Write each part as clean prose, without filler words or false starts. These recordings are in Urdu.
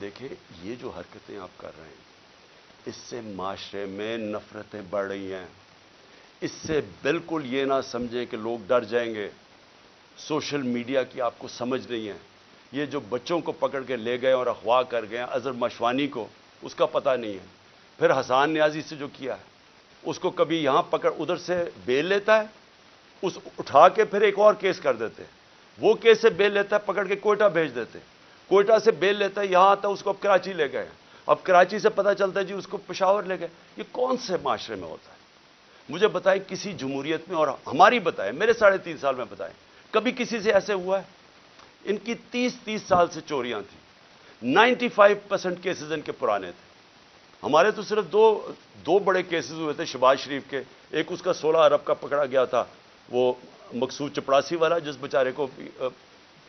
دیکھیں یہ جو حرکتیں آپ کر رہے ہیں اس سے معاشرے میں نفرتیں بڑھ رہی ہیں. اس سے بالکل یہ نہ سمجھیں کہ لوگ ڈر جائیں گے. سوشل میڈیا کی آپ کو سمجھ نہیں ہے. یہ جو بچوں کو پکڑ کے لے گئے اور اغوا کر گئے اظہر مشوانی کو، اس کا پتہ نہیں ہے. پھر حسان نیازی سے جو کیا ہے، اس کو کبھی یہاں پکڑ ادھر سے بیل لیتا ہے، اس اٹھا کے پھر ایک اور کیس کر دیتے. وہ کیس سے بیل لیتا ہے، پکڑ کے کوئٹہ بھیج دیتے. کوئٹہ سے بیل لیتا ہے، یہاں آتا ہے، اس کو اب کراچی لے گئے. اب کراچی سے پتہ چلتا ہے جی اس کو پشاور لے گئے. یہ کون سے معاشرے میں ہوتا ہے؟ مجھے بتائیں کسی جمہوریت میں، اور ہماری بتائیں، میرے 3.5 سال میں بتائیں کبھی کسی سے ایسے ہوا ہے؟ ان کی 30 سال سے چوریاں تھیں. 95% کیسز ان کے پرانے تھے. ہمارے تو صرف دو بڑے کیسز ہوئے تھے شہباز شریف کے. ایک اس کا 16 ارب کا پکڑا گیا تھا، وہ مقصود چپڑاسی والا جس بیچارے کو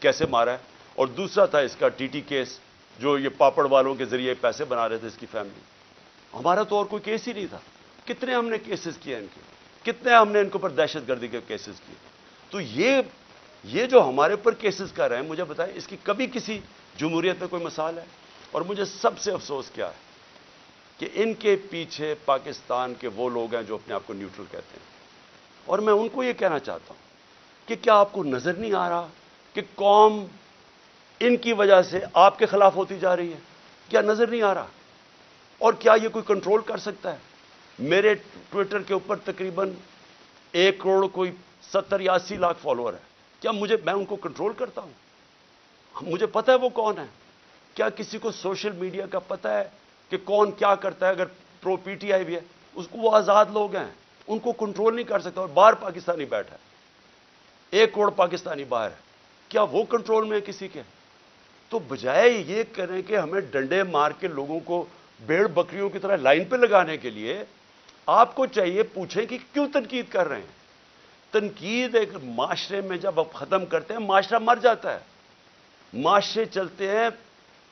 کیسے مارا ہے، اور دوسرا تھا اس کا ٹی ٹی کیس، جو یہ پاپڑ والوں کے ذریعے پیسے بنا رہے تھے اس کی فیملی. ہمارا تو اور کوئی کیس ہی نہیں تھا. کتنے ہم نے کیسز کیے ان کے، کتنے ہم نے ان کے اوپر دہشت گردی کے کیسز کیے. تو یہ جو ہمارے اوپر کیسز کر رہے ہیں، مجھے بتائیں اس کی کبھی کسی جمہوریت میں کوئی مثال ہے؟ اور مجھے سب سے افسوس کیا ہے کہ ان کے پیچھے پاکستان کے وہ لوگ ہیں جو اپنے آپ کو نیوٹرل کہتے ہیں. اور میں ان کو یہ کہنا چاہتا ہوں کہ کیا آپ کو نظر نہیں آ رہا کہ قوم ان کی وجہ سے آپ کے خلاف ہوتی جا رہی ہے؟ کیا نظر نہیں آ رہا؟ اور کیا یہ کوئی کنٹرول کر سکتا ہے؟ میرے ٹویٹر کے اوپر تقریباً 1 کروڑ کوئی 70 یا 80 لاکھ فالوور ہے. کیا میں ان کو کنٹرول کرتا ہوں؟ مجھے پتہ ہے وہ کون ہے. کیا کسی کو سوشل میڈیا کا پتہ ہے کہ کون کیا کرتا ہے؟ اگر پرو پی ٹی آئی بھی ہے، اس کو وہ آزاد لوگ ہیں، ان کو کنٹرول نہیں کر سکتا. اور باہر پاکستانی بیٹھا ہے، 1 کروڑ پاکستانی باہر ہے. کیا وہ کنٹرول میں ہے کسی کے؟ تو بجائے یہ کریں کہ ہمیں ڈنڈے مار کے لوگوں کو بھیڑ بکریوں کی طرح لائن پہ لگانے کے لیے، آپ کو چاہیے پوچھیں کہ کیوں تنقید کر رہے ہیں. تنقید ایک معاشرے میں جب آپ ختم کرتے ہیں معاشرہ مر جاتا ہے. معاشرے چلتے ہیں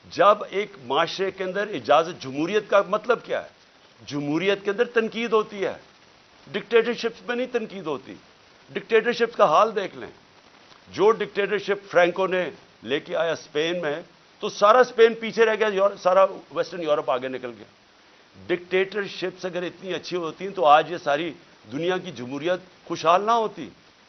جب ایک معاشرے کے اندر اجازت. جمہوریت کا مطلب کیا ہے؟ جمہوریت کے اندر تنقید ہوتی ہے، ڈکٹیٹرشپ میں نہیں تنقید ہوتی. ڈکٹیٹرشپ کا حال دیکھ لیں. جو ڈکٹیٹرشپ فرینکو نے لے کے آیا اسپین میں، تو سارا اسپین پیچھے رہ گیا، سارا ویسٹرن یورپ آگے نکل گیا. ڈکٹیٹرشپس اگر اتنی اچھی ہوتی ہیں تو آج یہ ساری دنیا کی جمہوریت خوشحال نہ ہوتی.